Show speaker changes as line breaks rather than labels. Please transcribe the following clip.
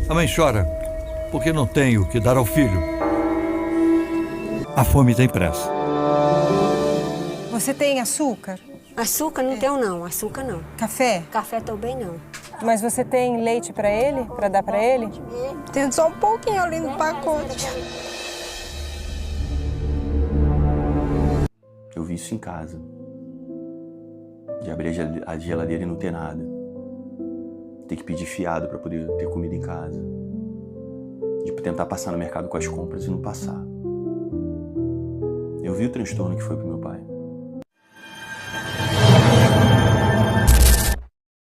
A mãe chora porque não tem o que dar ao filho. A fome tem pressa.
Você tem açúcar?
Açúcar não tenho não, açúcar não.
Café?
Café também não.
Mas você tem leite pra ele? Pra dar pra ele?
Tem só um pouquinho ali no pacote.
Eu vi isso em casa. De abrir a geladeira e não ter nada. Ter que pedir fiado para poder ter comida em casa. De tentar passar no mercado com as compras e não passar. Eu vi o transtorno que foi pro meu pai.